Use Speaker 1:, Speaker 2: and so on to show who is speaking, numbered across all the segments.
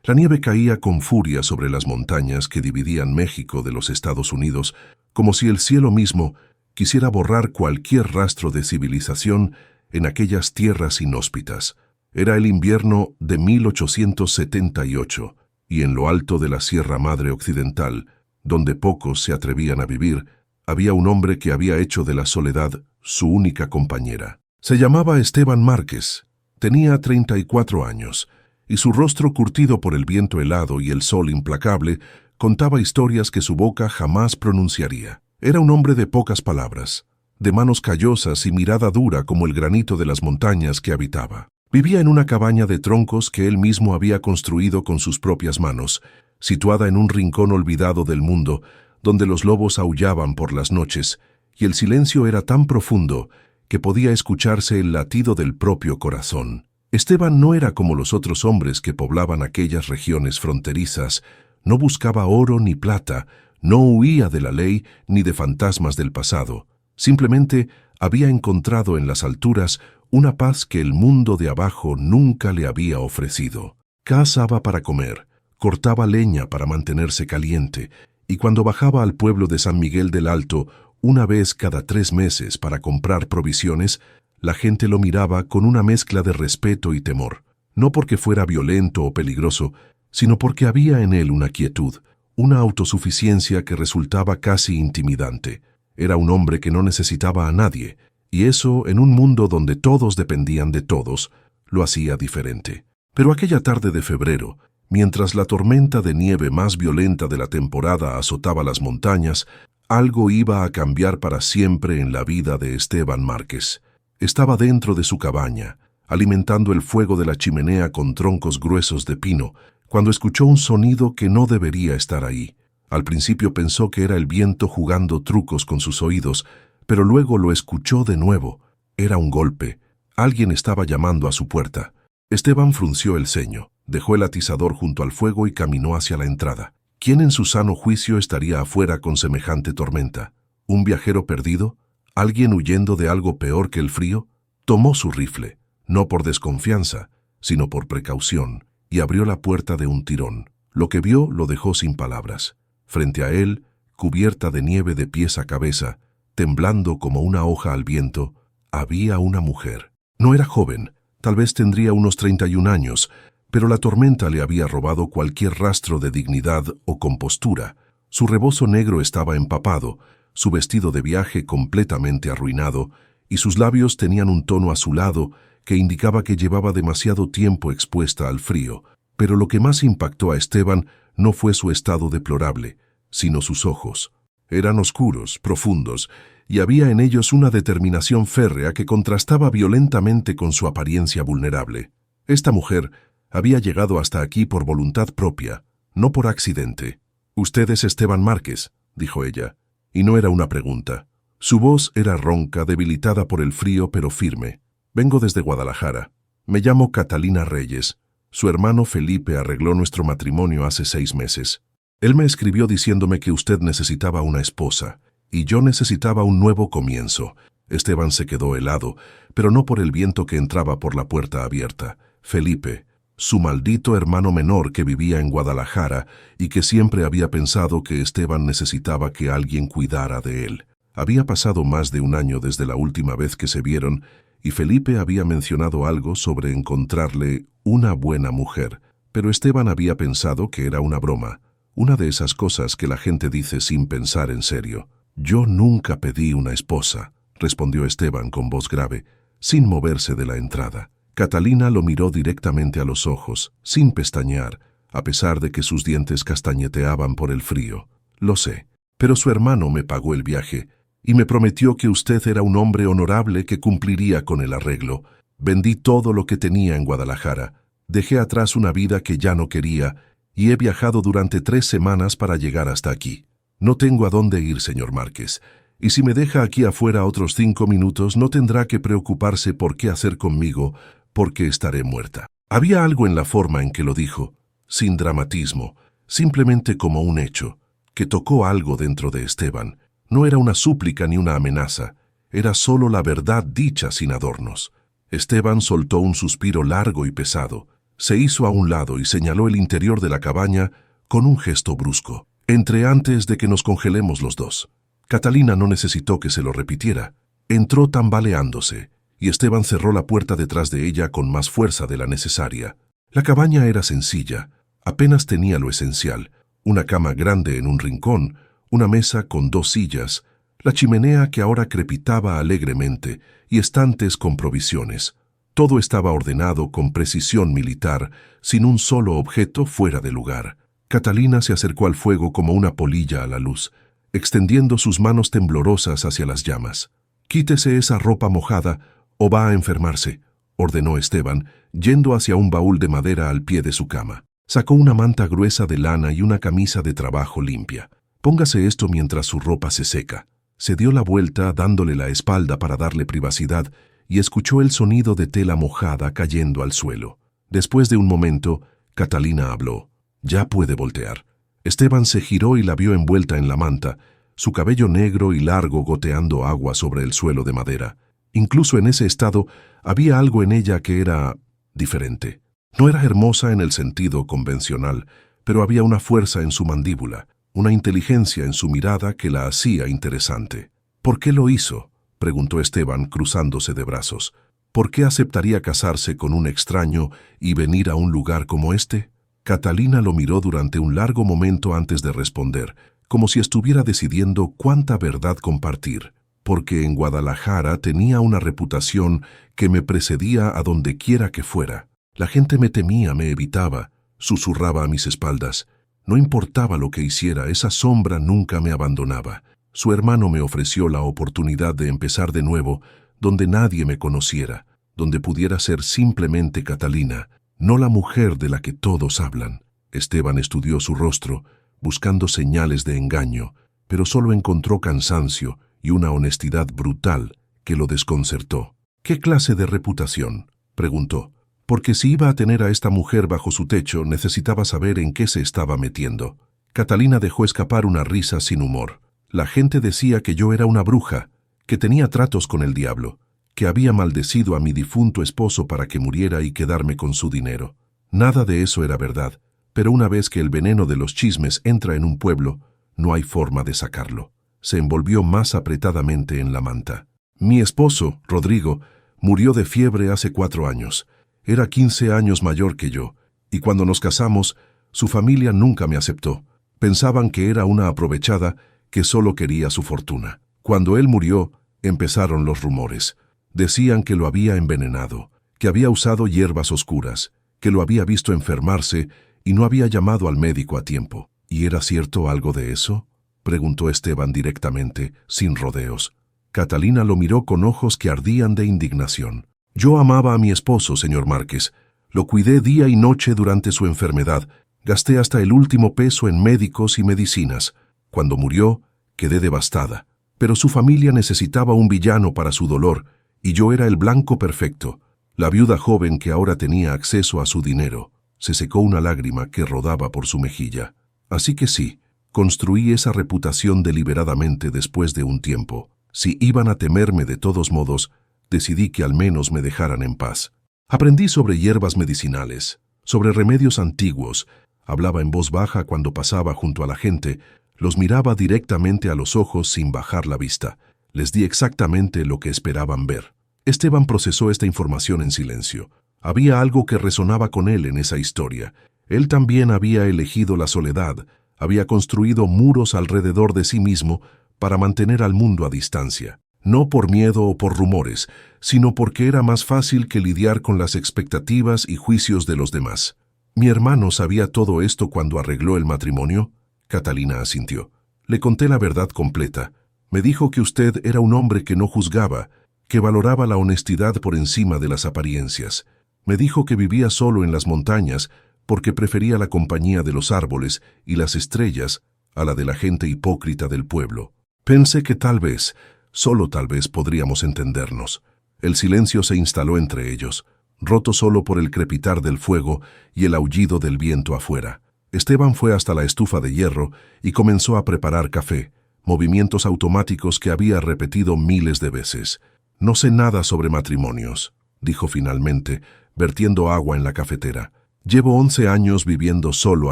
Speaker 1: La nieve caía con furia sobre las montañas que dividían México de los Estados Unidos, como si el cielo mismo quisiera borrar cualquier rastro de civilización en aquellas tierras inhóspitas. Era el invierno de 1878, y en lo alto de la Sierra Madre Occidental, donde pocos se atrevían a vivir, había un hombre que había hecho de la soledad su única compañera. Se llamaba Esteban Márquez, tenía 34 años, y su rostro curtido por el viento helado y el sol implacable contaba historias que su boca jamás pronunciaría. Era un hombre de pocas palabras, de manos callosas y mirada dura como el granito de las montañas que habitaba. Vivía en una cabaña de troncos que él mismo había construido con sus propias manos, situada en un rincón olvidado del mundo, donde los lobos aullaban por las noches, y el silencio era tan profundo que podía escucharse el latido del propio corazón. Esteban no era como los otros hombres que poblaban aquellas regiones fronterizas, no buscaba oro ni plata, no huía de la ley ni de fantasmas del pasado. Simplemente había encontrado en las alturas una paz que el mundo de abajo nunca le había ofrecido. Cazaba para comer, cortaba leña para mantenerse caliente, y cuando bajaba al pueblo de San Miguel del Alto, una vez cada 3 meses para comprar provisiones, la gente lo miraba con una mezcla de respeto y temor, no porque fuera violento o peligroso, sino porque había en él una quietud, una autosuficiencia que resultaba casi intimidante. Era un hombre que no necesitaba a nadie, y eso, en un mundo donde todos dependían de todos, lo hacía diferente. Pero aquella tarde de febrero, mientras la tormenta de nieve más violenta de la temporada azotaba las montañas, algo iba a cambiar para siempre en la vida de Esteban Márquez. Estaba dentro de su cabaña, alimentando el fuego de la chimenea con troncos gruesos de pino, cuando escuchó un sonido que no debería estar ahí. Al principio pensó que era el viento jugando trucos con sus oídos, pero luego lo escuchó de nuevo. Era un golpe. Alguien estaba llamando a su puerta. Esteban frunció el ceño, dejó el atizador junto al fuego y caminó hacia la entrada. ¿Quién en su sano juicio estaría afuera con semejante tormenta? ¿Un viajero perdido? ¿Alguien huyendo de algo peor que el frío? Tomó su rifle, no por desconfianza, sino por precaución, y abrió la puerta de un tirón. Lo que vio lo dejó sin palabras. Frente a él, cubierta de nieve de pies a cabeza, temblando como una hoja al viento, había una mujer. No era joven, tal vez tendría unos 31 años, pero la tormenta le había robado cualquier rastro de dignidad o compostura. Su rebozo negro estaba empapado, su vestido de viaje completamente arruinado, y sus labios tenían un tono azulado que indicaba que llevaba demasiado tiempo expuesta al frío. Pero lo que más impactó a Esteban no fue su estado deplorable, sino sus ojos. Eran oscuros, profundos, y había en ellos una determinación férrea que contrastaba violentamente con su apariencia vulnerable. Esta mujer había llegado hasta aquí por voluntad propia, no por accidente. «Usted es Esteban Márquez», dijo ella, y no era una pregunta. Su voz era ronca, debilitada por el frío, pero firme. «Vengo desde Guadalajara. Me llamo Catalina Reyes. Su hermano Felipe arregló nuestro matrimonio hace 6 meses. Él me escribió diciéndome que usted necesitaba una esposa, y yo necesitaba un nuevo comienzo». Esteban se quedó helado, pero no por el viento que entraba por la puerta abierta. Felipe, su maldito hermano menor que vivía en Guadalajara y que siempre había pensado que Esteban necesitaba que alguien cuidara de él. Había pasado más de 1 año desde la última vez que se vieron, y Felipe había mencionado algo sobre encontrarle una buena mujer, pero Esteban había pensado que era una broma, una de esas cosas que la gente dice sin pensar en serio. «Yo nunca pedí una esposa», respondió Esteban con voz grave, sin moverse de la entrada. Catalina lo miró directamente a los ojos, sin pestañear, a pesar de que sus dientes castañeteaban por el frío. «Lo sé, pero su hermano me pagó el viaje y me prometió que usted era un hombre honorable que cumpliría con el arreglo. Vendí todo lo que tenía en Guadalajara, dejé atrás una vida que ya no quería y he viajado durante 3 semanas para llegar hasta aquí. No tengo a dónde ir, señor Márquez, y si me deja aquí afuera otros 5 minutos no tendrá que preocuparse por qué hacer conmigo, porque estaré muerta». Había algo en la forma en que lo dijo, sin dramatismo, simplemente como un hecho, que tocó algo dentro de Esteban. No era una súplica ni una amenaza, era solo la verdad dicha sin adornos. Esteban soltó un suspiro largo y pesado. Se hizo a un lado y señaló el interior de la cabaña con un gesto brusco. Entré antes de que nos congelemos los dos. Catalina no necesitó que se lo repitiera. Entró tambaleándose, y Esteban cerró la puerta detrás de ella con más fuerza de la necesaria. La cabaña era sencilla, apenas tenía lo esencial: una cama grande en un rincón, una mesa con 2 sillas, la chimenea que ahora crepitaba alegremente y estantes con provisiones. Todo estaba ordenado con precisión militar, sin un solo objeto fuera de lugar. Catalina se acercó al fuego como una polilla a la luz, extendiendo sus manos temblorosas hacia las llamas. «Quítese esa ropa mojada o va a enfermarse», ordenó Esteban, yendo hacia un baúl de madera al pie de su cama. Sacó una manta gruesa de lana y una camisa de trabajo limpia. «Póngase esto mientras su ropa se seca». Se dio la vuelta, dándole la espalda para darle privacidad, y escuchó el sonido de tela mojada cayendo al suelo. Después de un momento, Catalina habló. «Ya puede voltear». Esteban se giró y la vio envuelta en la manta, su cabello negro y largo goteando agua sobre el suelo de madera. Incluso en ese estado, había algo en ella que era diferente. No era hermosa en el sentido convencional, pero había una fuerza en su mandíbula, una inteligencia en su mirada que la hacía interesante. «¿Por qué lo hizo?», preguntó Esteban, cruzándose de brazos. «¿Por qué aceptaría casarse con un extraño y venir a un lugar como este?». Catalina lo miró durante un largo momento antes de responder, como si estuviera decidiendo cuánta verdad compartir. «Porque en Guadalajara tenía una reputación que me precedía a donde quiera que fuera. La gente me temía, me evitaba», susurraba a mis espaldas. «No importaba lo que hiciera, esa sombra nunca me abandonaba. Su hermano me ofreció la oportunidad de empezar de nuevo, donde nadie me conociera, donde pudiera ser simplemente Catalina, no la mujer de la que todos hablan». Esteban estudió su rostro, buscando señales de engaño, pero solo encontró cansancio y una honestidad brutal que lo desconcertó. «¿Qué clase de reputación?», preguntó. «Porque si iba a tener a esta mujer bajo su techo, necesitaba saber en qué se estaba metiendo». Catalina dejó escapar una risa sin humor. «La gente decía que yo era una bruja, que tenía tratos con el diablo, que había maldecido a mi difunto esposo para que muriera y quedarme con su dinero. Nada de eso era verdad, pero una vez que el veneno de los chismes entra en un pueblo, no hay forma de sacarlo». Se envolvió más apretadamente en la manta. «Mi esposo, Rodrigo, murió de fiebre hace 4 años. Era 15 años mayor que yo, y cuando nos casamos, su familia nunca me aceptó. Pensaban que era una aprovechada que solo quería su fortuna. Cuando él murió, empezaron los rumores. Decían que lo había envenenado, que había usado hierbas oscuras, que lo había visto enfermarse y no había llamado al médico a tiempo». «¿Y era cierto algo de eso?», preguntó Esteban directamente, sin rodeos. Catalina lo miró con ojos que ardían de indignación. «Yo amaba a mi esposo, señor Márquez. Lo cuidé día y noche durante su enfermedad. Gasté hasta el último peso en médicos y medicinas. Cuando murió, quedé devastada. Pero su familia necesitaba un villano para su dolor, y yo era el blanco perfecto, la viuda joven que ahora tenía acceso a su dinero». Se secó una lágrima que rodaba por su mejilla. «Así que sí, construí esa reputación deliberadamente después de un tiempo. Si iban a temerme de todos modos, decidí que al menos me dejaran en paz. Aprendí sobre hierbas medicinales, sobre remedios antiguos. Hablaba en voz baja cuando pasaba junto a la gente, los miraba directamente a los ojos sin bajar la vista. Les di exactamente lo que esperaban ver». Esteban procesó esta información en silencio. Había algo que resonaba con él en esa historia. Él también había elegido la soledad, había construido muros alrededor de sí mismo para mantener al mundo a distancia. No por miedo o por rumores, sino porque era más fácil que lidiar con las expectativas y juicios de los demás. «¿Mi hermano sabía todo esto cuando arregló el matrimonio?». Catalina asintió. «Le conté la verdad completa. Me dijo que usted era un hombre que no juzgaba, que valoraba la honestidad por encima de las apariencias. Me dijo que vivía solo en las montañas porque prefería la compañía de los árboles y las estrellas a la de la gente hipócrita del pueblo. Pensé que tal vez, solo tal vez, podríamos entendernos». El silencio se instaló entre ellos, roto solo por el crepitar del fuego y el aullido del viento afuera. Esteban fue hasta la estufa de hierro y comenzó a preparar café, movimientos automáticos que había repetido miles de veces. «No sé nada sobre matrimonios», dijo finalmente, vertiendo agua en la cafetera. Llevo 11 años viviendo solo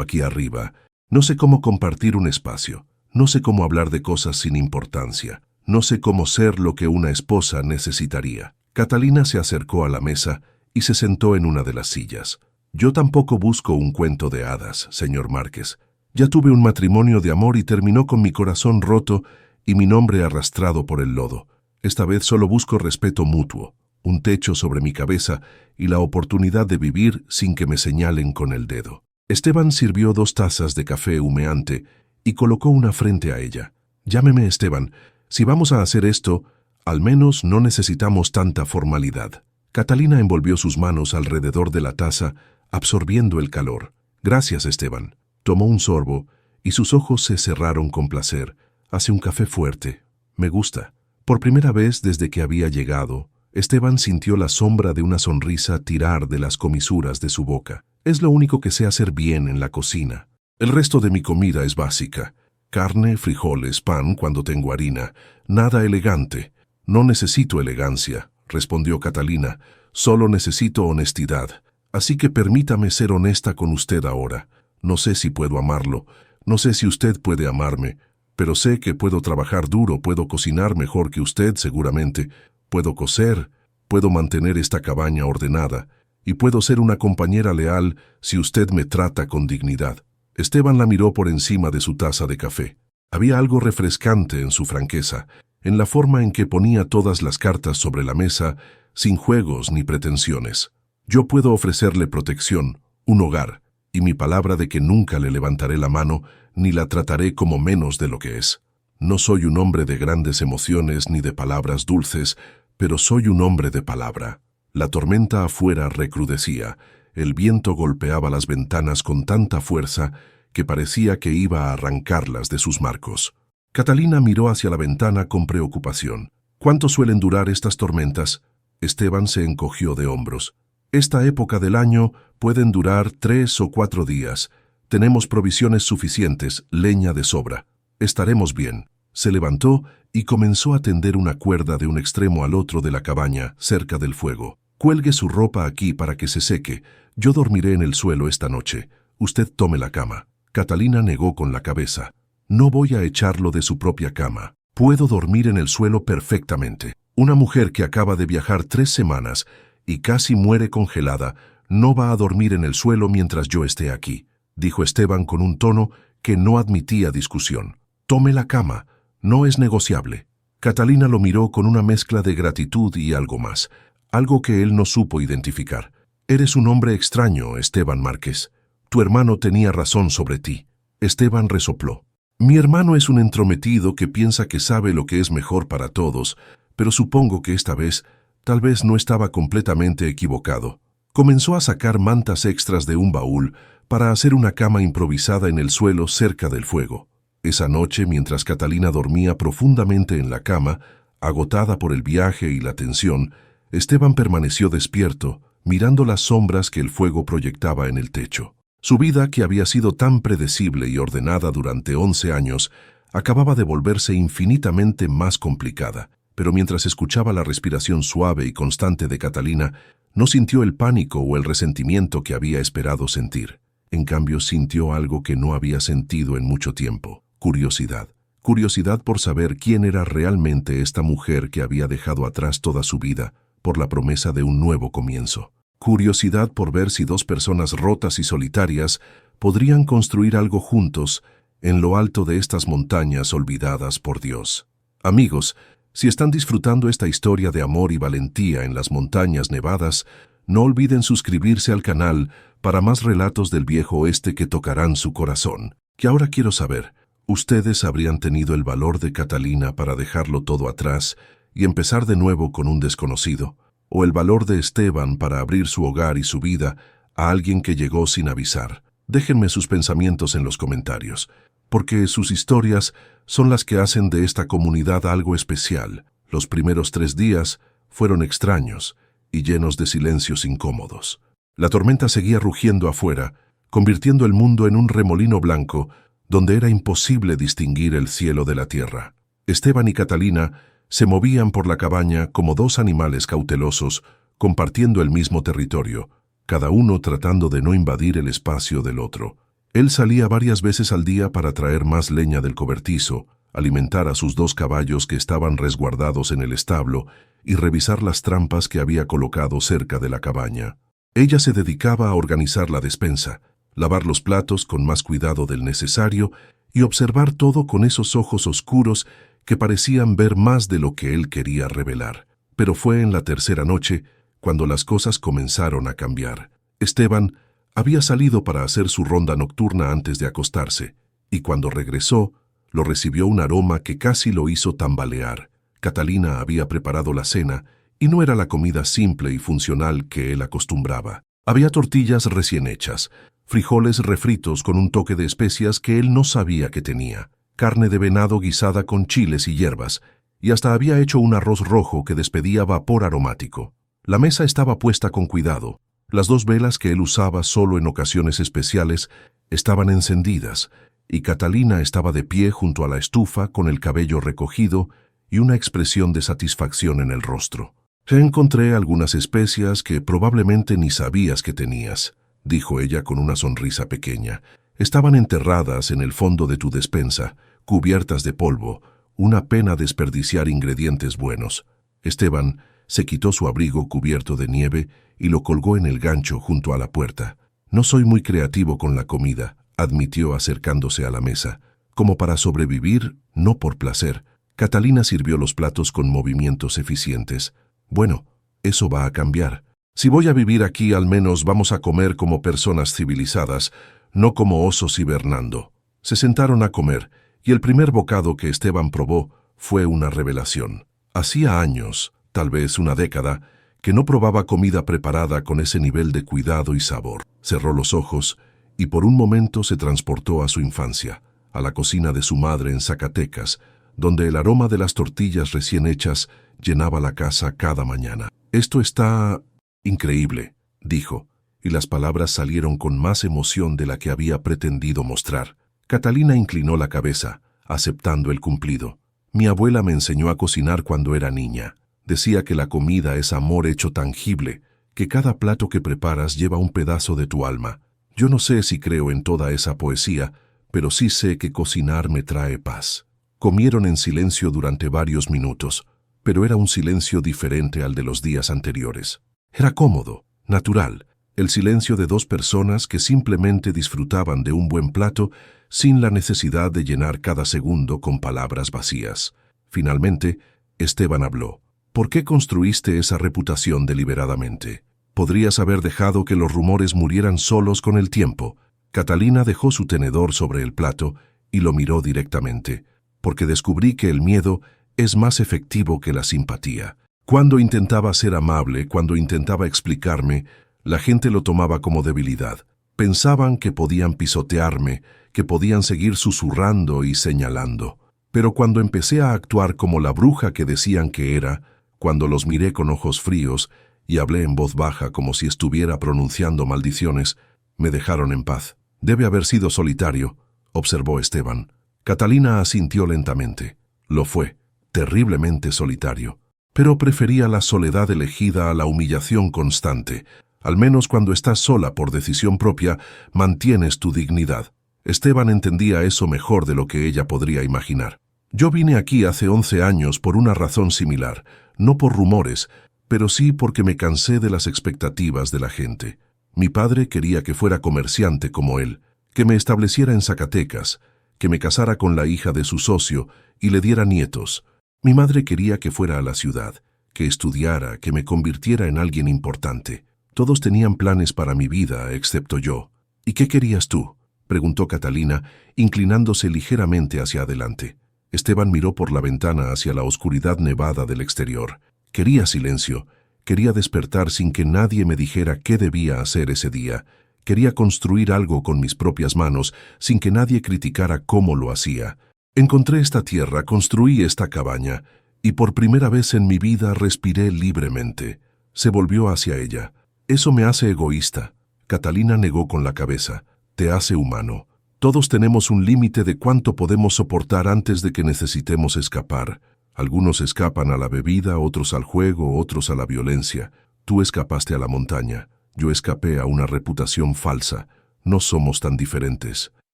Speaker 1: aquí arriba. No sé cómo compartir un espacio. No sé cómo hablar de cosas sin importancia. No sé cómo ser lo que una esposa necesitaría. Catalina se acercó a la mesa y se sentó en una de las sillas. Yo tampoco busco un cuento de hadas, señor Márquez. Ya tuve un matrimonio de amor y terminó con mi corazón roto y mi nombre arrastrado por el lodo. Esta vez solo busco respeto mutuo, un techo sobre mi cabeza y la oportunidad de vivir sin que me señalen con el dedo. Esteban sirvió 2 tazas de café humeante y colocó una frente a ella. Llámeme Esteban. Si vamos a hacer esto, al menos no necesitamos tanta formalidad. Catalina envolvió sus manos alrededor de la taza, absorbiendo el calor. Gracias, Esteban. Tomó un sorbo y sus ojos se cerraron con placer. Hace un café fuerte. Me gusta. Por primera vez desde que había llegado, Esteban sintió la sombra de una sonrisa tirar de las comisuras de su boca. Es lo único que sé hacer bien en la cocina. El resto de mi comida es básica. Carne, frijoles, pan cuando tengo harina. Nada elegante. No necesito elegancia, respondió Catalina. Solo necesito honestidad. Así que permítame ser honesta con usted ahora. No sé si puedo amarlo. No sé si usted puede amarme. Pero sé que puedo trabajar duro, puedo cocinar mejor que usted seguramente. Puedo coser, puedo mantener esta cabaña ordenada. Y puedo ser una compañera leal si usted me trata con dignidad. Esteban la miró por encima de su taza de café. Había algo refrescante en su franqueza, en la forma en que ponía todas las cartas sobre la mesa, sin juegos ni pretensiones. Yo puedo ofrecerle protección, un hogar, y mi palabra de que nunca le levantaré la mano ni la trataré como menos de lo que es. No soy un hombre de grandes emociones ni de palabras dulces, pero soy un hombre de palabra. La tormenta afuera recrudecía. El viento golpeaba las ventanas con tanta fuerza que parecía que iba a arrancarlas de sus marcos. Catalina miró hacia la ventana con preocupación. ¿Cuánto suelen durar estas tormentas? Esteban se encogió de hombros. Esta época del año pueden durar 3 o 4 días. Tenemos provisiones suficientes, leña de sobra. Estaremos bien. Se levantó y comenzó a tender una cuerda de un extremo al otro de la cabaña, cerca del fuego. Cuelgue su ropa aquí para que se seque. Yo dormiré en el suelo esta noche. Usted tome la cama. Catalina negó con la cabeza. No voy a echarlo de su propia cama. Puedo dormir en el suelo perfectamente. Una mujer que acaba de viajar 3 semanas y casi muere congelada no va a dormir en el suelo mientras yo esté aquí, dijo Esteban con un tono que no admitía discusión. Tome la cama. No es negociable. Catalina lo miró con una mezcla de gratitud y algo más, algo que él no supo identificar. Eres un hombre extraño, Esteban Márquez. Tu hermano tenía razón sobre ti. Esteban resopló. Mi hermano es un entrometido que piensa que sabe lo que es mejor para todos, pero supongo que esta vez, tal vez no estaba completamente equivocado. Comenzó a sacar mantas extras de un baúl para hacer una cama improvisada en el suelo cerca del fuego. Esa noche, mientras Catalina dormía profundamente en la cama, agotada por el viaje y la tensión, Esteban permaneció despierto, mirando las sombras que el fuego proyectaba en el techo. Su vida, que había sido tan predecible y ordenada durante 11 años, acababa de volverse infinitamente más complicada. Pero mientras escuchaba la respiración suave y constante de Catalina, no sintió el pánico o el resentimiento que había esperado sentir. En cambio, sintió algo que no había sentido en mucho tiempo: curiosidad. Curiosidad por saber quién era realmente esta mujer que había dejado atrás toda su vida por la promesa de un nuevo comienzo. Curiosidad por ver si 2 personas rotas y solitarias podrían construir algo juntos en lo alto de estas montañas olvidadas por Dios. Amigos, si están disfrutando esta historia de amor y valentía en las montañas nevadas, no olviden suscribirse al canal para más relatos del viejo oeste que tocarán su corazón. Que ahora quiero saber, ¿ustedes habrían tenido el valor de Catalina para dejarlo todo atrás y empezar de nuevo con un desconocido? ¿O el valor de Esteban para abrir su hogar y su vida a alguien que llegó sin avisar? Déjenme sus pensamientos en los comentarios, porque sus historias son las que hacen de esta comunidad algo especial. Los primeros 3 días fueron extraños y llenos de silencios incómodos. La tormenta seguía rugiendo afuera, convirtiendo el mundo en un remolino blanco donde era imposible distinguir el cielo de la tierra. Esteban y Catalina se movían por la cabaña como 2 animales cautelosos, compartiendo el mismo territorio, cada uno tratando de no invadir el espacio del otro. Él salía varias veces al día para traer más leña del cobertizo, alimentar a sus 2 caballos que estaban resguardados en el establo y revisar las trampas que había colocado cerca de la cabaña. Ella se dedicaba a organizar la despensa, lavar los platos con más cuidado del necesario y observar todo con esos ojos oscuros que parecían ver más de lo que él quería revelar. Pero fue en la tercera noche cuando las cosas comenzaron a cambiar. Esteban había salido para hacer su ronda nocturna antes de acostarse, y cuando regresó, lo recibió un aroma que casi lo hizo tambalear. Catalina había preparado la cena, y no era la comida simple y funcional que él acostumbraba. Había tortillas recién hechas, frijoles refritos con un toque de especias que él no sabía que tenía, carne de venado guisada con chiles y hierbas, y hasta había hecho un arroz rojo que despedía vapor aromático. La mesa estaba puesta con cuidado. Las 2 velas que él usaba solo en ocasiones especiales estaban encendidas, y Catalina estaba de pie junto a la estufa con el cabello recogido y una expresión de satisfacción en el rostro. «Te encontré algunas especias que probablemente ni sabías que tenías», dijo ella con una sonrisa pequeña. «Estaban enterradas en el fondo de tu despensa, cubiertas de polvo. Una pena desperdiciar ingredientes buenos». Esteban se quitó su abrigo cubierto de nieve y lo colgó en el gancho junto a la puerta. «No soy muy creativo con la comida», admitió acercándose a la mesa. «Como para sobrevivir, no por placer». Catalina sirvió los platos con movimientos eficientes. «Bueno, eso va a cambiar. Si voy a vivir aquí, al menos vamos a comer como personas civilizadas, no como osos hibernando». Se sentaron a comer, y el primer bocado que Esteban probó fue una revelación. Hacía años, tal vez una década, que no probaba comida preparada con ese nivel de cuidado y sabor. Cerró los ojos y por un momento se transportó a su infancia, a la cocina de su madre en Zacatecas, donde el aroma de las tortillas recién hechas llenaba la casa cada mañana. «Esto está increíble», dijo, y las palabras salieron con más emoción de la que había pretendido mostrar. Catalina inclinó la cabeza, aceptando el cumplido. «Mi abuela me enseñó a cocinar cuando era niña. Decía que la comida es amor hecho tangible, que cada plato que preparas lleva un pedazo de tu alma. Yo no sé si creo en toda esa poesía, pero sí sé que cocinar me trae paz». Comieron en silencio durante varios minutos, pero era un silencio diferente al de los días anteriores. Era cómodo, natural, el silencio de 2 personas que simplemente disfrutaban de un buen plato sin la necesidad de llenar cada segundo con palabras vacías. Finalmente, Esteban habló. «¿Por qué construiste esa reputación deliberadamente? Podrías haber dejado que los rumores murieran solos con el tiempo». Catalina dejó su tenedor sobre el plato y lo miró directamente, porque descubrí que el miedo es más efectivo que la simpatía. Cuando intentaba ser amable, cuando intentaba explicarme, la gente lo tomaba como debilidad. Pensaban que podían pisotearme, que podían seguir susurrando y señalando. Pero cuando empecé a actuar como la bruja que decían que era, cuando los miré con ojos fríos y hablé en voz baja como si estuviera pronunciando maldiciones, me dejaron en paz. «Debe haber sido solitario», observó Esteban. Catalina asintió lentamente. Lo fue, terriblemente solitario. Pero prefería la soledad elegida a la humillación constante. Al menos cuando estás sola por decisión propia, mantienes tu dignidad. Esteban entendía eso mejor de lo que ella podría imaginar. «Yo vine aquí hace 11 años por una razón similar, no por rumores, pero sí porque me cansé de las expectativas de la gente. Mi padre quería que fuera comerciante como él, que me estableciera en Zacatecas, que me casara con la hija de su socio y le diera nietos. Mi madre quería que fuera a la ciudad, que estudiara, que me convirtiera en alguien importante. Todos tenían planes para mi vida, excepto yo. ¿Y qué querías tú?», preguntó Catalina, inclinándose ligeramente hacia adelante. Esteban miró por la ventana hacia la oscuridad nevada del exterior. Quería silencio. Quería despertar sin que nadie me dijera qué debía hacer ese día. Quería construir algo con mis propias manos, sin que nadie criticara cómo lo hacía. Encontré esta tierra, construí esta cabaña, y por primera vez en mi vida respiré libremente. Se volvió hacia ella. «Eso me hace egoísta». Catalina negó con la cabeza. «Te hace humano. Todos tenemos un límite de cuánto podemos soportar antes de que necesitemos escapar. Algunos escapan a la bebida, otros al juego, otros a la violencia. Tú escapaste a la montaña. Yo escapé a una reputación falsa. No somos tan diferentes.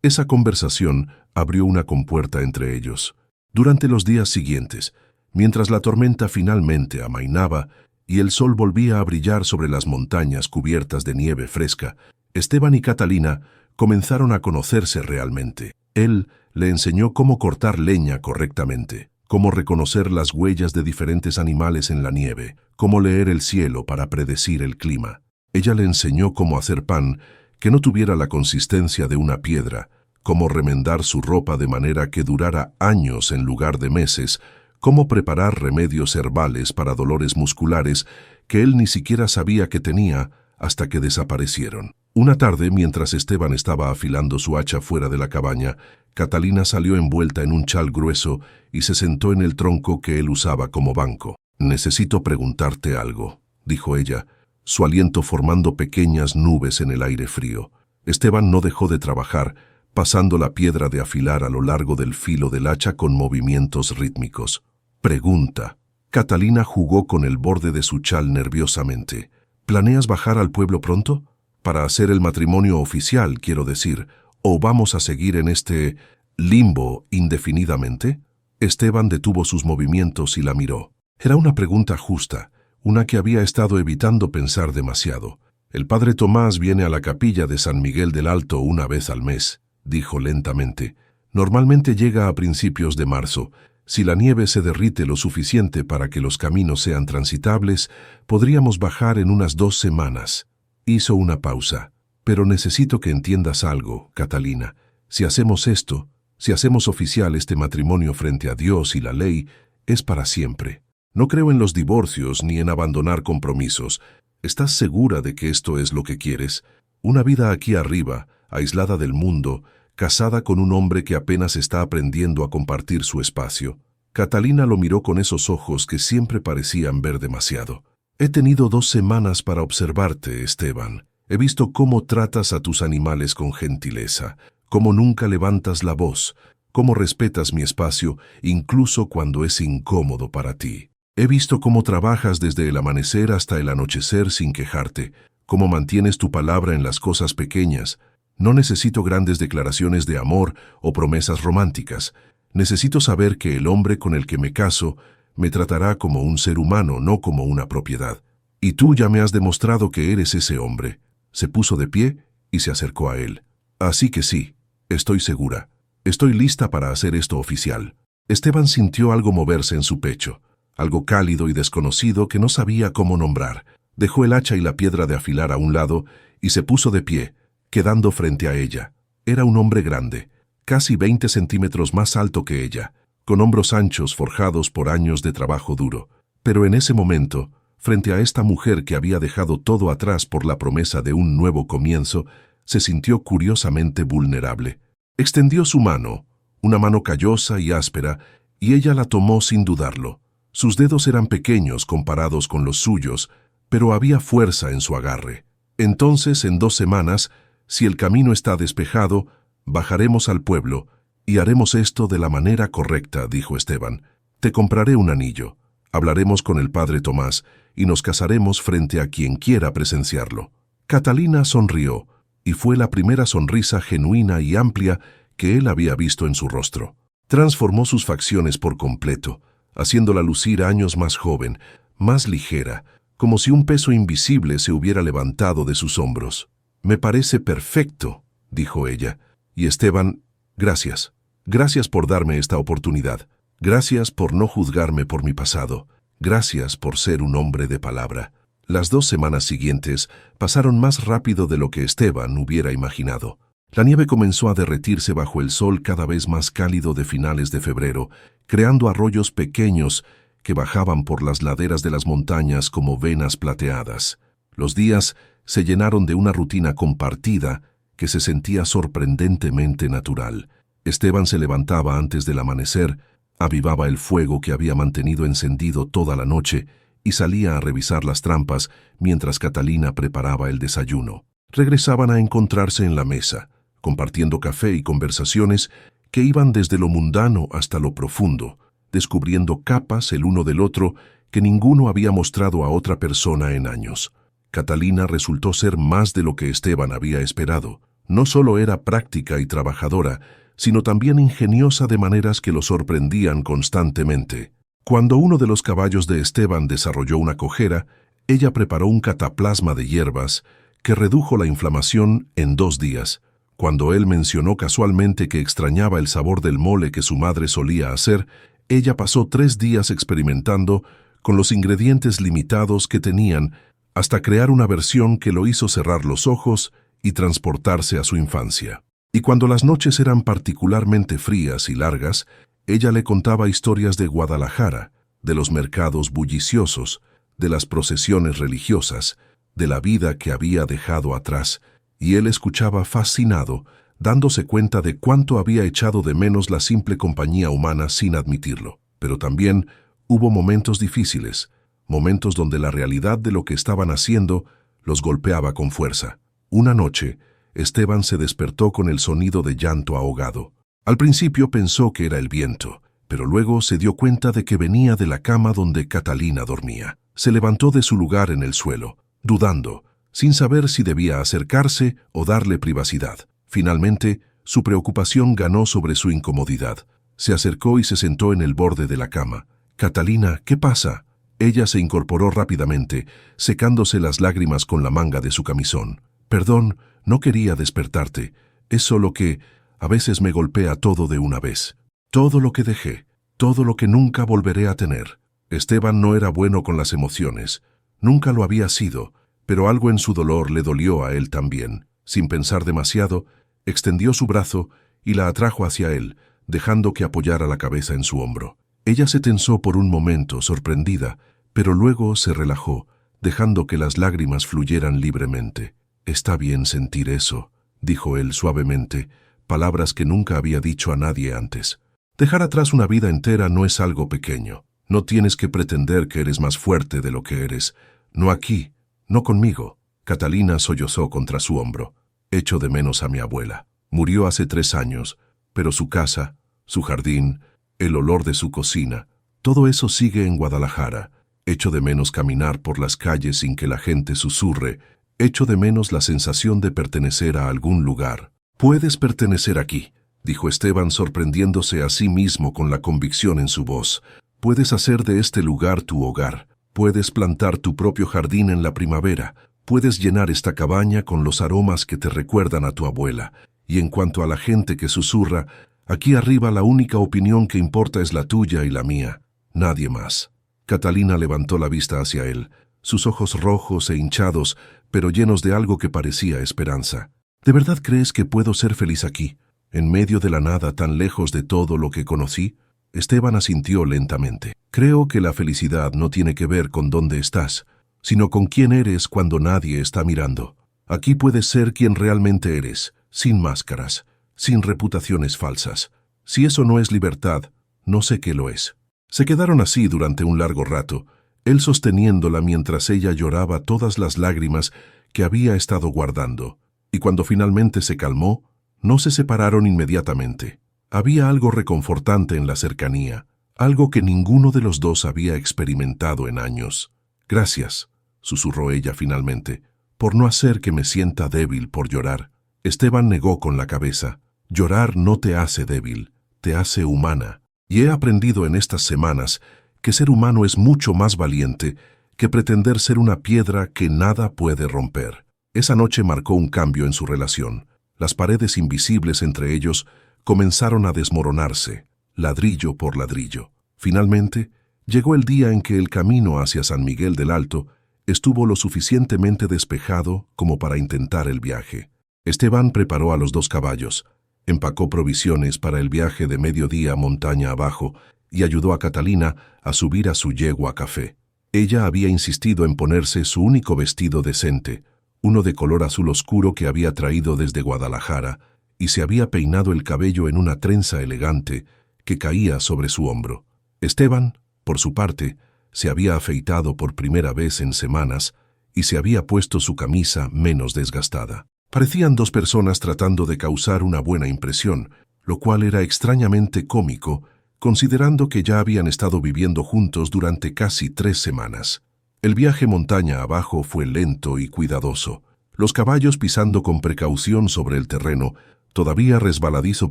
Speaker 1: Esa conversación abrió una compuerta entre ellos. Durante los días siguientes, mientras la tormenta finalmente amainaba y el sol volvía a brillar sobre las montañas cubiertas de nieve fresca, Esteban y Catalina comenzaron a conocerse realmente. Él le enseñó cómo cortar leña correctamente, cómo reconocer las huellas de diferentes animales en la nieve, cómo leer el cielo para predecir el clima. Ella le enseñó cómo hacer pan que no tuviera la consistencia de una piedra, cómo remendar su ropa de manera que durara años en lugar de meses, cómo preparar remedios herbales para dolores musculares que él ni siquiera sabía que tenía hasta que desaparecieron. Una tarde, mientras Esteban estaba afilando su hacha fuera de la cabaña, Catalina salió envuelta en un chal grueso y se sentó en el tronco que él usaba como banco. «Necesito preguntarte algo», dijo ella, su aliento formando pequeñas nubes en el aire frío. Esteban no dejó de trabajar, pasando la piedra de afilar a lo largo del filo del hacha con movimientos rítmicos. «Pregunta». Catalina jugó con el borde de su chal nerviosamente. «¿Planeas bajar al pueblo pronto? Para hacer el matrimonio oficial, quiero decir, ¿o vamos a seguir en este limbo indefinidamente?» Esteban detuvo sus movimientos y la miró. Era una pregunta justa, una que había estado evitando pensar demasiado. «El padre Tomás viene a la capilla de San Miguel del Alto una vez al mes», dijo lentamente. «Normalmente llega a principios de marzo. Si la nieve se derrite lo suficiente para que los caminos sean transitables, podríamos bajar en unas 2 semanas». Hizo una pausa. «Pero necesito que entiendas algo, Catalina. Si hacemos esto, si hacemos oficial este matrimonio frente a Dios y la ley, es para siempre. No creo en los divorcios ni en abandonar compromisos. ¿Estás segura de que esto es lo que quieres? Una vida aquí arriba, aislada del mundo, casada con un hombre que apenas está aprendiendo a compartir su espacio». Catalina lo miró con esos ojos que siempre parecían ver demasiado. «He tenido 2 semanas para observarte, Esteban. He visto cómo tratas a tus animales con gentileza, cómo nunca levantas la voz, cómo respetas mi espacio, incluso cuando es incómodo para ti. He visto cómo trabajas desde el amanecer hasta el anochecer sin quejarte, cómo mantienes tu palabra en las cosas pequeñas. No necesito grandes declaraciones de amor o promesas románticas. Necesito saber que el hombre con el que me caso me tratará como un ser humano, no como una propiedad. Y tú ya me has demostrado que eres ese hombre». Se puso de pie y se acercó a él. «Así que sí, estoy segura. Estoy lista para hacer esto oficial». Esteban sintió algo moverse en su pecho, algo cálido y desconocido que no sabía cómo nombrar. Dejó el hacha y la piedra de afilar a un lado y se puso de pie, quedando frente a ella. Era un hombre grande, casi 20 centímetros más alto que ella, con hombros anchos forjados por años de trabajo duro. Pero en ese momento, frente a esta mujer que había dejado todo atrás por la promesa de un nuevo comienzo, se sintió curiosamente vulnerable. Extendió su mano, una mano callosa y áspera, y ella la tomó sin dudarlo. Sus dedos eran pequeños comparados con los suyos, pero había fuerza en su agarre. «Entonces, en 2 semanas, si el camino está despejado, bajaremos al pueblo y haremos esto de la manera correcta», dijo Esteban. «Te compraré un anillo. Hablaremos con el padre Tomás y nos casaremos frente a quien quiera presenciarlo». Catalina sonrió, y fue la primera sonrisa genuina y amplia que él había visto en su rostro. Transformó sus facciones por completo, haciéndola lucir años más joven, más ligera, como si un peso invisible se hubiera levantado de sus hombros. «Me parece perfecto», dijo ella. Y Esteban: «Gracias. Gracias por darme esta oportunidad. Gracias por no juzgarme por mi pasado. Gracias por ser un hombre de palabra». Las 2 semanas siguientes pasaron más rápido de lo que Esteban hubiera imaginado. La nieve comenzó a derretirse bajo el sol cada vez más cálido de finales de febrero, creando arroyos pequeños que bajaban por las laderas de las montañas como venas plateadas. Los días se llenaron de una rutina compartida que se sentía sorprendentemente natural. Esteban se levantaba antes del amanecer, avivaba el fuego que había mantenido encendido toda la noche y salía a revisar las trampas mientras Catalina preparaba el desayuno. Regresaban a encontrarse en la mesa, compartiendo café y conversaciones que iban desde lo mundano hasta lo profundo, descubriendo capas el uno del otro que ninguno había mostrado a otra persona en años. Catalina resultó ser más de lo que Esteban había esperado. No solo era práctica y trabajadora, sino también ingeniosa de maneras que lo sorprendían constantemente. Cuando uno de los caballos de Esteban desarrolló una cojera, ella preparó un cataplasma de hierbas que redujo la inflamación en 2 días. Cuando él mencionó casualmente que extrañaba el sabor del mole que su madre solía hacer, ella pasó 3 días experimentando con los ingredientes limitados que tenían hasta crear una versión que lo hizo cerrar los ojos y transportarse a su infancia. Y cuando las noches eran particularmente frías y largas, ella le contaba historias de Guadalajara, de los mercados bulliciosos, de las procesiones religiosas, de la vida que había dejado atrás, y él escuchaba fascinado, dándose cuenta de cuánto había echado de menos la simple compañía humana sin admitirlo. Pero también hubo momentos difíciles, momentos donde la realidad de lo que estaban haciendo los golpeaba con fuerza. Una noche, Esteban se despertó con el sonido de llanto ahogado. Al principio pensó que era el viento, pero luego se dio cuenta de que venía de la cama donde Catalina dormía. Se levantó de su lugar en el suelo, dudando, sin saber si debía acercarse o darle privacidad. Finalmente, su preocupación ganó sobre su incomodidad. Se acercó y se sentó en el borde de la cama. «Catalina, ¿qué pasa?» Ella se incorporó rápidamente, secándose las lágrimas con la manga de su camisón. «Perdón, no quería despertarte. Es solo que a veces me golpea todo de una vez. Todo lo que dejé, todo lo que nunca volveré a tener». Esteban no era bueno con las emociones. Nunca lo había sido, pero algo en su dolor le dolió a él también. Sin pensar demasiado, extendió su brazo y la atrajo hacia él, dejando que apoyara la cabeza en su hombro. Ella se tensó por un momento, sorprendida, pero luego se relajó, dejando que las lágrimas fluyeran libremente. «Está bien sentir eso», dijo él suavemente, palabras que nunca había dicho a nadie antes. «Dejar atrás una vida entera no es algo pequeño. No tienes que pretender que eres más fuerte de lo que eres. No aquí, no conmigo». Catalina sollozó contra su hombro. «Echo de menos a mi abuela. Murió hace 3 años, pero su casa, su jardín, el olor de su cocina, todo eso sigue en Guadalajara. Echo de menos caminar por las calles sin que la gente susurre. Echo de menos la sensación de pertenecer a algún lugar». «Puedes pertenecer aquí», dijo Esteban, sorprendiéndose a sí mismo con la convicción en su voz. «Puedes hacer de este lugar tu hogar. Puedes plantar tu propio jardín en la primavera. Puedes llenar esta cabaña con los aromas que te recuerdan a tu abuela. Y en cuanto a la gente que susurra, aquí arriba la única opinión que importa es la tuya y la mía. Nadie más». Catalina levantó la vista hacia él, sus ojos rojos e hinchados, pero llenos de algo que parecía esperanza. «¿De verdad crees que puedo ser feliz aquí, en medio de la nada, tan lejos de todo lo que conocí?» Esteban asintió lentamente. «Creo que la felicidad no tiene que ver con dónde estás, sino con quién eres cuando nadie está mirando. Aquí puedes ser quien realmente eres, sin máscaras, sin reputaciones falsas. Si eso no es libertad, no sé qué lo es». Se quedaron así durante un largo rato, él sosteniéndola mientras ella lloraba todas las lágrimas que había estado guardando. Y cuando finalmente se calmó, no se separaron inmediatamente. Había algo reconfortante en la cercanía, algo que ninguno de los dos había experimentado en años. «Gracias», susurró ella finalmente, «por no hacer que me sienta débil por llorar». Esteban negó con la cabeza. «Llorar no te hace débil, te hace humana. Y he aprendido en estas semanas que ser humano es mucho más valiente que pretender ser una piedra que nada puede romper». Esa noche marcó un cambio en su relación. Las paredes invisibles entre ellos comenzaron a desmoronarse, ladrillo por ladrillo. Finalmente, llegó el día en que el camino hacia San Miguel del Alto estuvo lo suficientemente despejado como para intentar el viaje. Esteban preparó a los 2 caballos, empacó provisiones para el viaje de mediodía montaña abajo y ayudó a Catalina a subir a su yegua café. Ella había insistido en ponerse su único vestido decente, uno de color azul oscuro que había traído desde Guadalajara, y se había peinado el cabello en una trenza elegante que caía sobre su hombro. Esteban, por su parte, se había afeitado por primera vez en semanas y se había puesto su camisa menos desgastada. Parecían 2 personas tratando de causar una buena impresión, lo cual era extrañamente cómico, considerando que ya habían estado viviendo juntos durante casi 3 semanas. El viaje montaña abajo fue lento y cuidadoso, los caballos pisando con precaución sobre el terreno, todavía resbaladizo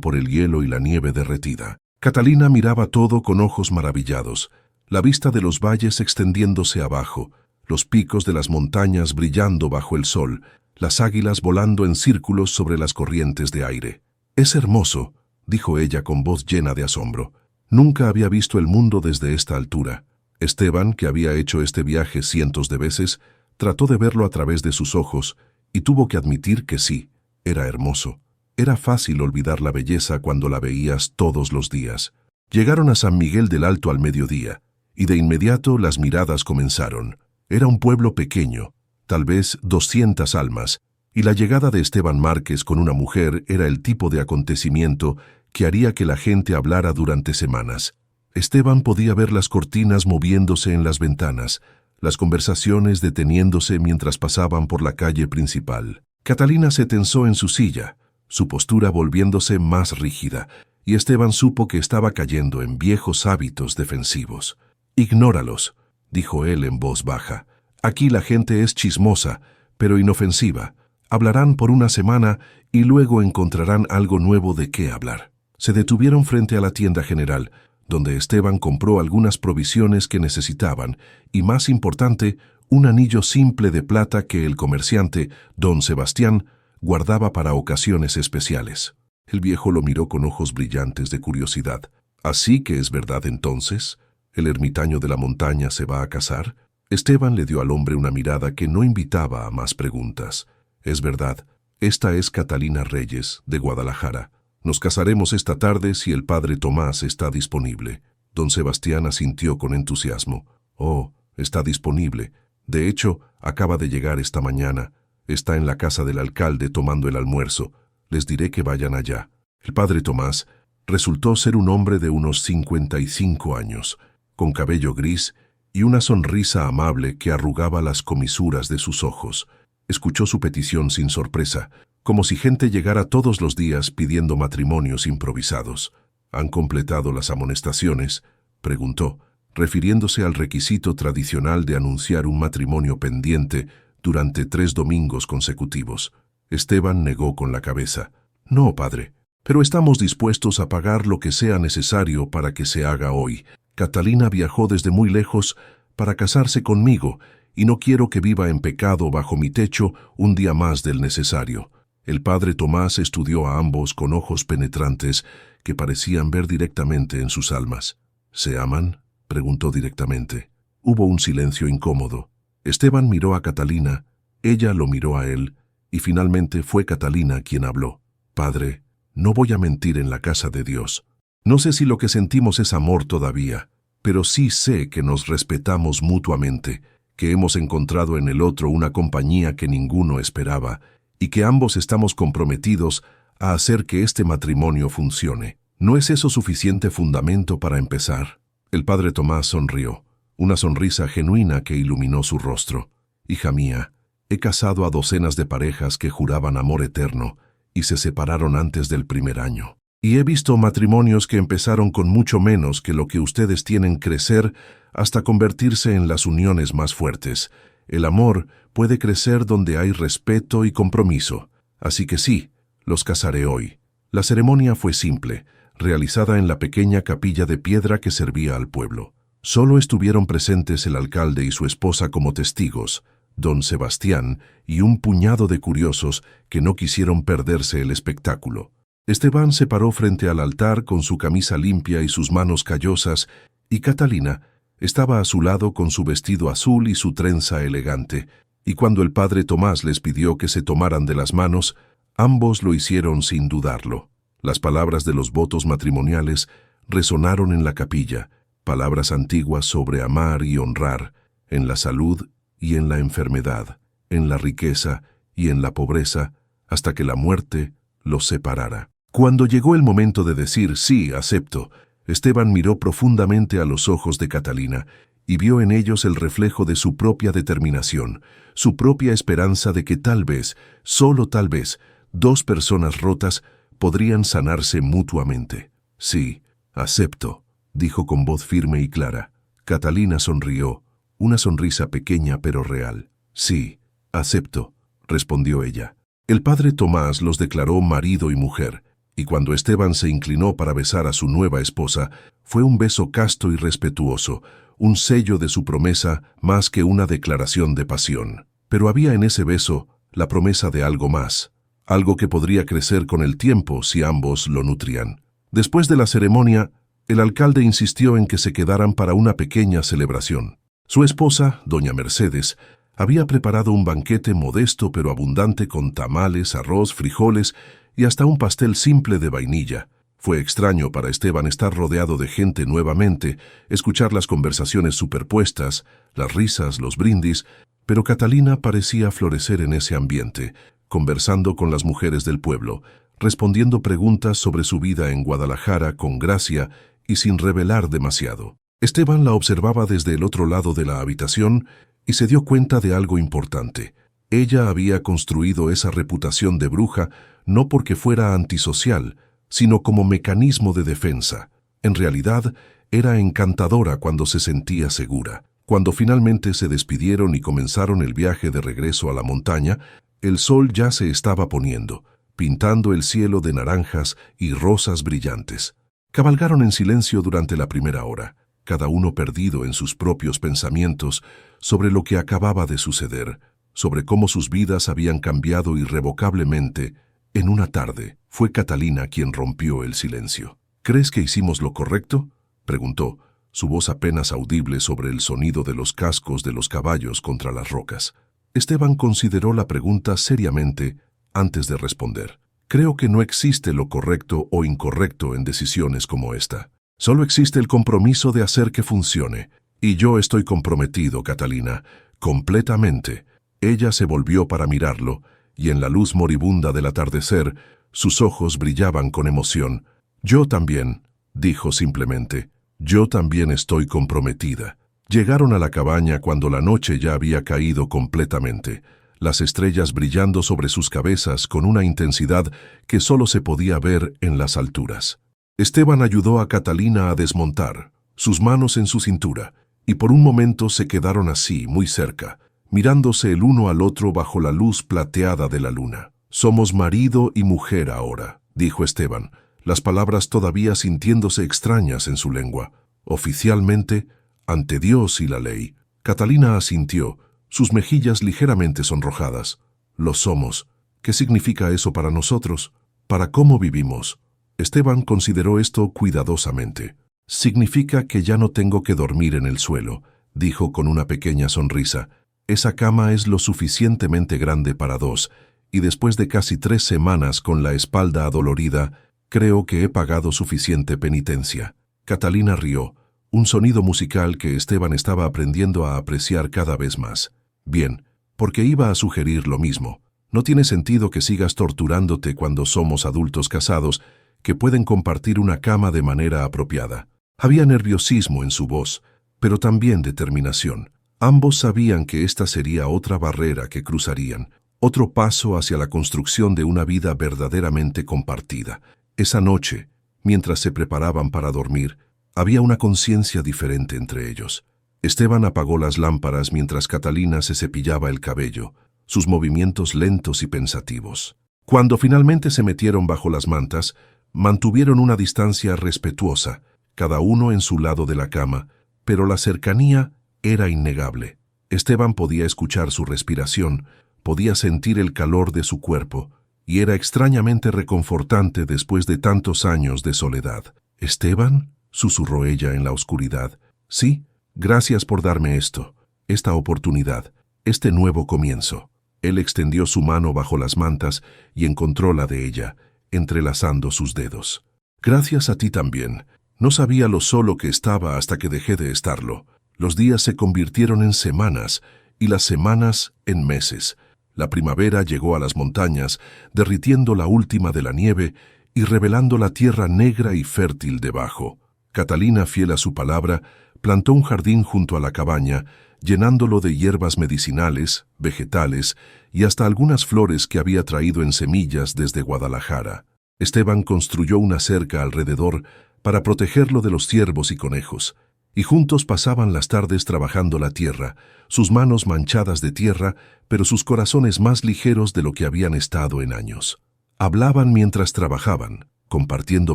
Speaker 1: por el hielo y la nieve derretida. Catalina miraba todo con ojos maravillados, la vista de los valles extendiéndose abajo, los picos de las montañas brillando bajo el sol, las águilas volando en círculos sobre las corrientes de aire. «Es hermoso», dijo ella con voz llena de asombro. Nunca había visto el mundo desde esta altura. Esteban, que había hecho este viaje cientos de veces, trató de verlo a través de sus ojos y tuvo que admitir que sí, era hermoso. Era fácil olvidar la belleza cuando la veías todos los días. Llegaron a San Miguel del Alto al mediodía, y de inmediato las miradas comenzaron. Era un pueblo pequeño, tal vez 200 almas, y la llegada de Esteban Márquez con una mujer era el tipo de acontecimiento que haría que la gente hablara durante semanas. Esteban podía ver las cortinas moviéndose en las ventanas, las conversaciones deteniéndose mientras pasaban por la calle principal. Catalina se tensó en su silla, su postura volviéndose más rígida, y Esteban supo que estaba cayendo en viejos hábitos defensivos. «Ignóralos», dijo él en voz baja. «Aquí la gente es chismosa, pero inofensiva. Hablarán por una semana y luego encontrarán algo nuevo de qué hablar». Se detuvieron frente a la tienda general, donde Esteban compró algunas provisiones que necesitaban y, más importante, un anillo simple de plata que el comerciante, don Sebastián, guardaba para ocasiones especiales. El viejo lo miró con ojos brillantes de curiosidad. «¿Así que es verdad entonces? ¿El ermitaño de la montaña se va a casar?» Esteban le dio al hombre una mirada que no invitaba a más preguntas. «Es verdad. Esta es Catalina Reyes, de Guadalajara. Nos casaremos esta tarde si el padre Tomás está disponible». Don Sebastián asintió con entusiasmo. «Oh, está disponible. De hecho, acaba de llegar esta mañana. Está en la casa del alcalde tomando el almuerzo. Les diré que vayan allá». El padre Tomás resultó ser un hombre de unos 55 años, con cabello gris y una sonrisa amable que arrugaba las comisuras de sus ojos. Escuchó su petición sin sorpresa, como si gente llegara todos los días pidiendo matrimonios improvisados. «¿Han completado las amonestaciones?», preguntó, refiriéndose al requisito tradicional de anunciar un matrimonio pendiente durante 3 domingos consecutivos. Esteban negó con la cabeza. «No, padre, pero estamos dispuestos a pagar lo que sea necesario para que se haga hoy. Catalina viajó desde muy lejos para casarse conmigo y no quiero que viva en pecado bajo mi techo un día más del necesario». El padre Tomás estudió a ambos con ojos penetrantes que parecían ver directamente en sus almas. «¿Se aman?», preguntó directamente. Hubo un silencio incómodo. Esteban miró a Catalina, ella lo miró a él, y finalmente fue Catalina quien habló. «Padre, no voy a mentir en la casa de Dios. No sé si lo que sentimos es amor todavía, pero sí sé que nos respetamos mutuamente, que hemos encontrado en el otro una compañía que ninguno esperaba, y que ambos estamos comprometidos a hacer que este matrimonio funcione. ¿No es eso suficiente fundamento para empezar?» El padre Tomás sonrió, una sonrisa genuina que iluminó su rostro. «Hija mía, he casado a docenas de parejas que juraban amor eterno y se separaron antes del primer año. Y he visto matrimonios que empezaron con mucho menos que lo que ustedes tienen crecer hasta convertirse en las uniones más fuertes. El amor puede crecer donde hay respeto y compromiso. Así que sí, los casaré hoy». La ceremonia fue simple, realizada en la pequeña capilla de piedra que servía al pueblo. Solo estuvieron presentes el alcalde y su esposa como testigos, don Sebastián y un puñado de curiosos que no quisieron perderse el espectáculo. Esteban se paró frente al altar con su camisa limpia y sus manos callosas, y Catalina estaba a su lado con su vestido azul y su trenza elegante, y cuando el padre Tomás les pidió que se tomaran de las manos, ambos lo hicieron sin dudarlo. Las palabras de los votos matrimoniales resonaron en la capilla, palabras antiguas sobre amar y honrar, en la salud y en la enfermedad, en la riqueza y en la pobreza, hasta que la muerte los separara. Cuando llegó el momento de decir «sí, acepto», Esteban miró profundamente a los ojos de Catalina y vio en ellos el reflejo de su propia determinación, su propia esperanza de que tal vez, solo tal vez, 2 personas rotas podrían sanarse mutuamente. «Sí, acepto», dijo con voz firme y clara. Catalina sonrió. una sonrisa pequeña pero real. Sí, acepto, respondió ella. El padre Tomás los declaró marido y mujer, y cuando Esteban se inclinó para besar a su nueva esposa, fue un beso casto y respetuoso, un sello de su promesa más que una declaración de pasión. Pero había en ese beso la promesa de algo más, algo que podría crecer con el tiempo si ambos lo nutrían. Después de la ceremonia, el alcalde insistió en que se quedaran para una pequeña celebración. Su esposa, doña Mercedes, había preparado un banquete modesto pero abundante con tamales, arroz, frijoles y hasta un pastel simple de vainilla. Fue extraño para Esteban estar rodeado de gente nuevamente, escuchar las conversaciones superpuestas, las risas, los brindis, pero Catalina parecía florecer en ese ambiente, conversando con las mujeres del pueblo, respondiendo preguntas sobre su vida en Guadalajara con gracia y sin revelar demasiado. Esteban la observaba desde el otro lado de la habitación y se dio cuenta de algo importante. Ella había construido esa reputación de bruja no porque fuera antisocial, sino como mecanismo de defensa. En realidad, era encantadora cuando se sentía segura. Cuando finalmente se despidieron y comenzaron el viaje de regreso a la montaña, el sol ya se estaba poniendo, pintando el cielo de naranjas y rosas brillantes. Cabalgaron en silencio durante la primera hora, cada uno perdido en sus propios pensamientos sobre lo que acababa de suceder, sobre cómo sus vidas habían cambiado irrevocablemente. En una tarde, fue Catalina quien rompió el silencio. ¿Crees que hicimos lo correcto?, preguntó, su voz apenas audible sobre el sonido de los cascos de los caballos contra las rocas. Esteban consideró la pregunta seriamente antes de responder. Creo que no existe lo correcto o incorrecto en decisiones como esta. Solo existe el compromiso de hacer que funcione. Y yo estoy comprometido, Catalina, completamente. Ella se volvió para mirarlo, y en la luz moribunda del atardecer, sus ojos brillaban con emoción. Yo también, dijo simplemente. Yo también estoy comprometida. Llegaron a la cabaña cuando la noche ya había caído completamente, las estrellas brillando sobre sus cabezas con una intensidad que solo se podía ver en las alturas. Esteban ayudó a Catalina a desmontar, sus manos en su cintura, y por un momento se quedaron así, muy cerca, mirándose el uno al otro bajo la luz plateada de la luna. «Somos marido y mujer ahora», dijo Esteban, las palabras todavía sintiéndose extrañas en su lengua. «Oficialmente, ante Dios y la ley». Catalina asintió, sus mejillas ligeramente sonrojadas. «Lo somos. ¿Qué significa eso para nosotros? ¿Para cómo vivimos?» Esteban consideró esto cuidadosamente. «Significa que ya no tengo que dormir en el suelo», dijo con una pequeña sonrisa. «Esa cama es lo suficientemente grande para dos, y después de casi 3 semanas con la espalda adolorida, creo que he pagado suficiente penitencia». Catalina rió, un sonido musical que Esteban estaba aprendiendo a apreciar cada vez más. «Bien, porque iba a sugerir lo mismo. No tiene sentido que sigas torturándote cuando somos adultos casados que pueden compartir una cama de manera apropiada». Había nerviosismo en su voz, pero también determinación. Ambos sabían que esta sería otra barrera que cruzarían, otro paso hacia la construcción de una vida verdaderamente compartida. Esa noche, mientras se preparaban para dormir, había una conciencia diferente entre ellos. Esteban apagó las lámparas mientras Catalina se cepillaba el cabello, sus movimientos lentos y pensativos. Cuando finalmente se metieron bajo las mantas, mantuvieron una distancia respetuosa, cada uno en su lado de la cama, pero la cercanía era innegable. Esteban podía escuchar su respiración, podía sentir el calor de su cuerpo, y era extrañamente reconfortante después de tantos años de soledad. «¿Esteban?», susurró ella en la oscuridad. «Sí, gracias por darme esto, esta oportunidad, este nuevo comienzo». Él extendió su mano bajo las mantas y encontró la de ella, entrelazando sus dedos. «Gracias a ti también. No sabía lo solo que estaba hasta que dejé de estarlo. Los días se convirtieron en semanas y las semanas en meses. La primavera llegó a las montañas, derritiendo la última de la nieve y revelando la tierra negra y fértil debajo. Catalina, fiel a su palabra, plantó un jardín junto a la cabaña, llenándolo de hierbas medicinales, vegetales y hasta algunas flores que había traído en semillas desde Guadalajara. Esteban construyó una cerca alrededor para protegerlo de los ciervos y conejos. y juntos pasaban las tardes trabajando la tierra, sus manos manchadas de tierra, pero sus corazones más ligeros de lo que habían estado en años. Hablaban mientras trabajaban, compartiendo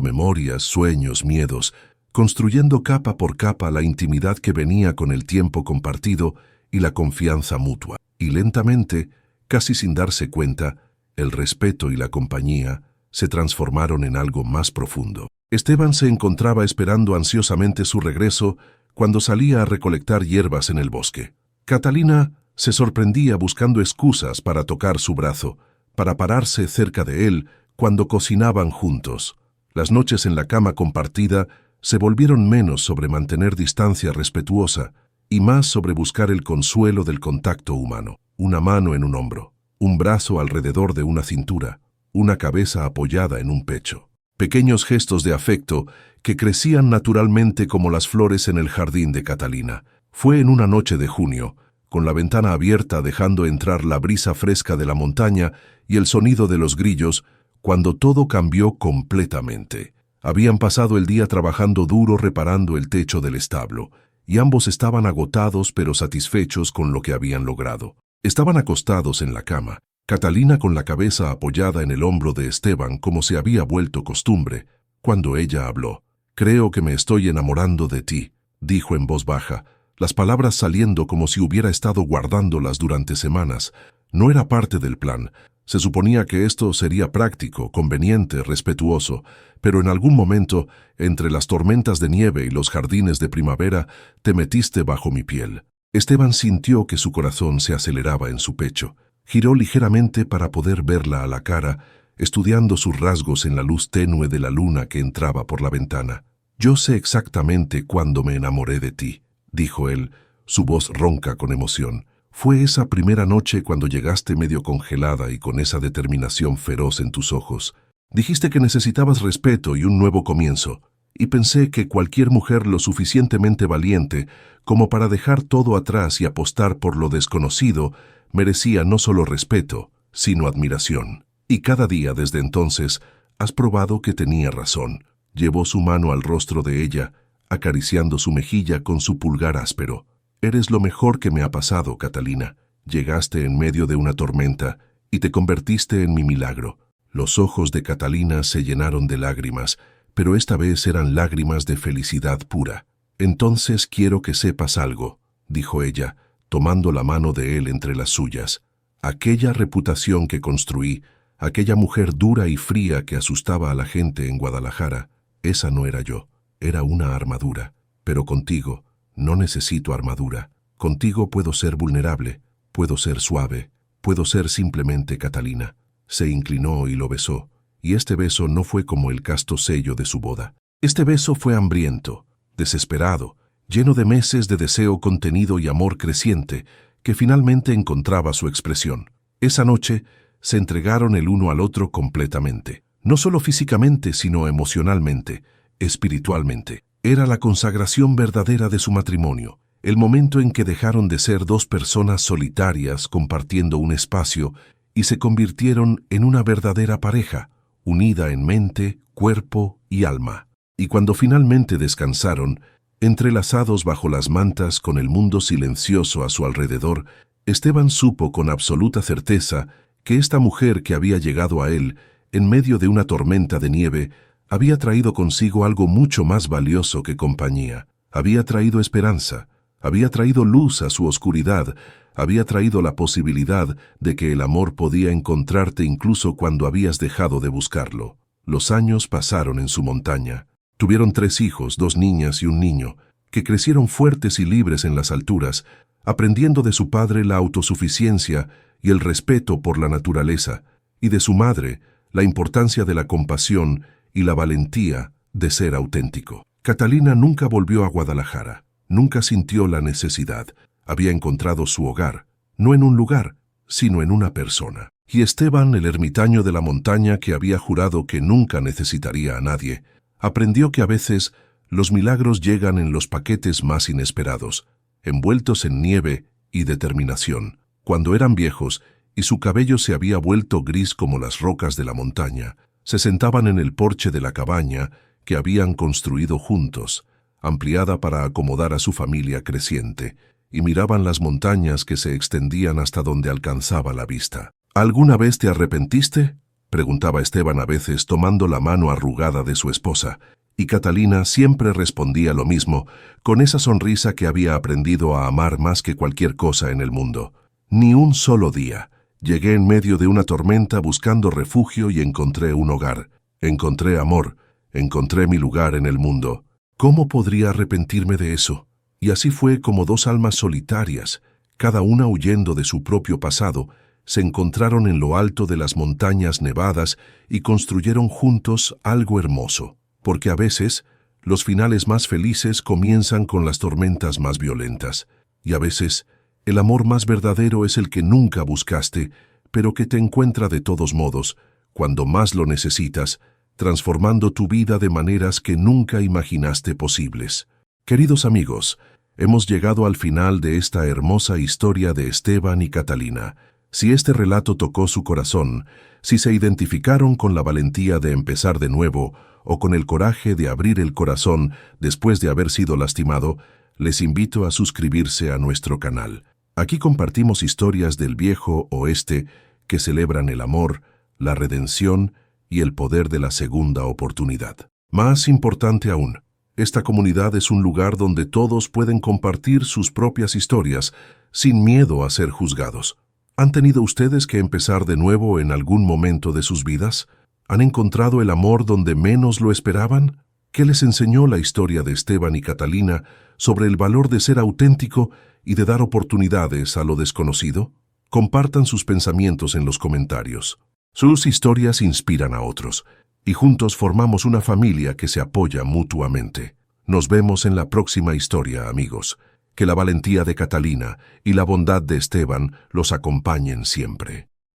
Speaker 1: memorias, sueños, miedos, construyendo capa por capa la intimidad que venía con el tiempo compartido y la confianza mutua. Y lentamente, casi sin darse cuenta, el respeto y la compañía se transformaron en algo más profundo. Esteban se encontraba esperando ansiosamente su regreso cuando salía a recolectar hierbas en el bosque. Catalina se sorprendía buscando excusas para tocar su brazo, para pararse cerca de él cuando cocinaban juntos. Las noches en la cama compartida se volvieron menos sobre mantener distancia respetuosa y más sobre buscar el consuelo del contacto humano. Una mano en un hombro, un brazo alrededor de una cintura, una cabeza apoyada en un pecho. Pequeños gestos de afecto que crecían naturalmente como las flores en el jardín de Catalina. Fue en una noche de junio, con la ventana abierta dejando entrar la brisa fresca de la montaña y el sonido de los grillos, cuando todo cambió completamente. Habían pasado el día trabajando duro reparando el techo del establo, y ambos estaban agotados pero satisfechos con lo que habían logrado. Estaban acostados en la cama, Catalina con la cabeza apoyada en el hombro de Esteban como se había vuelto costumbre, cuando ella habló. «Creo que me estoy enamorando de ti», dijo en voz baja, las palabras saliendo como si hubiera estado guardándolas durante semanas. No era parte del plan. Se suponía que esto sería práctico, conveniente, respetuoso, pero en algún momento, entre las tormentas de nieve y los jardines de primavera, te metiste bajo mi piel. Esteban sintió que su corazón se aceleraba en su pecho. Giró ligeramente para poder verla a la cara, estudiando sus rasgos en la luz tenue de la luna que entraba por la ventana. «Yo sé exactamente cuándo me enamoré de ti», dijo él, su voz ronca con emoción. «Fue esa primera noche cuando llegaste medio congelada y con esa determinación feroz en tus ojos. Dijiste que necesitabas respeto y un nuevo comienzo, y pensé que cualquier mujer lo suficientemente valiente como para dejar todo atrás y apostar por lo desconocido merecía no solo respeto, sino admiración. Y cada día desde entonces has probado que tenía razón». Llevó su mano al rostro de ella, acariciando su mejilla con su pulgar áspero. «Eres lo mejor que me ha pasado, Catalina. Llegaste en medio de una tormenta y te convertiste en mi milagro». Los ojos de Catalina se llenaron de lágrimas, pero esta vez eran lágrimas de felicidad pura. «Entonces quiero que sepas algo», dijo ella, tomando la mano de él entre las suyas. «Aquella reputación que construí, aquella mujer dura y fría que asustaba a la gente en Guadalajara, esa no era yo, era una armadura. Pero contigo no necesito armadura. Contigo puedo ser vulnerable, puedo ser suave, puedo ser simplemente Catalina». Se inclinó y lo besó, y este beso no fue como el casto sello de su boda. Este beso fue hambriento, desesperado, lleno de meses de deseo contenido y amor creciente, que finalmente encontraba su expresión. Esa noche se entregaron el uno al otro completamente. No solo físicamente, sino emocionalmente, espiritualmente. Era la consagración verdadera de su matrimonio, el momento en que dejaron de ser dos personas solitarias compartiendo un espacio y se convirtieron en una verdadera pareja, unida en mente, cuerpo y alma. Y cuando finalmente descansaron, entrelazados bajo las mantas con el mundo silencioso a su alrededor, Esteban supo con absoluta certeza que esta mujer que había llegado a él en medio de una tormenta de nieve, había traído consigo algo mucho más valioso que compañía. Había traído esperanza, había traído luz a su oscuridad, había traído la posibilidad de que el amor podía encontrarte incluso cuando habías dejado de buscarlo. Los años pasaron en su montaña. Tuvieron 3 hijos, 2 niñas y un niño, que crecieron fuertes y libres en las alturas, aprendiendo de su padre la autosuficiencia y el respeto por la naturaleza, y de su madre, la importancia de la compasión y la valentía de ser auténtico. Catalina nunca volvió a Guadalajara, nunca sintió la necesidad. Había encontrado su hogar, no en un lugar, sino en una persona. Y Esteban, el ermitaño de la montaña que había jurado que nunca necesitaría a nadie, aprendió que a veces los milagros llegan en los paquetes más inesperados, envueltos en nieve y determinación. Cuando eran viejos, y su cabello se había vuelto gris como las rocas de la montaña, se sentaban en el porche de la cabaña que habían construido juntos, ampliada para acomodar a su familia creciente, y miraban las montañas que se extendían hasta donde alcanzaba la vista. ¿Alguna vez te arrepentiste?, preguntaba Esteban a veces, tomando la mano arrugada de su esposa, y Catalina siempre respondía lo mismo, con esa sonrisa que había aprendido a amar más que cualquier cosa en el mundo. Ni un solo día. Llegué en medio de una tormenta buscando refugio y encontré un hogar. Encontré amor. Encontré mi lugar en el mundo. ¿Cómo podría arrepentirme de eso? Y así fue como dos almas solitarias, cada una huyendo de su propio pasado, se encontraron en lo alto de las montañas nevadas y construyeron juntos algo hermoso. Porque a veces, los finales más felices comienzan con las tormentas más violentas. Y a veces, el amor más verdadero es el que nunca buscaste, pero que te encuentra de todos modos, cuando más lo necesitas, transformando tu vida de maneras que nunca imaginaste posibles. Queridos amigos, hemos llegado al final de esta hermosa historia de Esteban y Catalina. Si este relato tocó su corazón, si se identificaron con la valentía de empezar de nuevo o con el coraje de abrir el corazón después de haber sido lastimado, les invito a suscribirse a nuestro canal. Aquí compartimos historias del viejo oeste que celebran el amor, la redención y el poder de la segunda oportunidad. Más importante aún, esta comunidad es un lugar donde todos pueden compartir sus propias historias sin miedo a ser juzgados. ¿Han tenido ustedes que empezar de nuevo en algún momento de sus vidas? ¿Han encontrado el amor donde menos lo esperaban? ¿Qué les enseñó la historia de Esteban y Catalina sobre el valor de ser auténtico y de dar oportunidades a lo desconocido? Compartan sus pensamientos en los comentarios. Sus historias inspiran a otros, y juntos formamos una familia que se apoya mutuamente. Nos vemos en la próxima historia, amigos. Que la valentía de Catalina y la bondad de Esteban los acompañen siempre.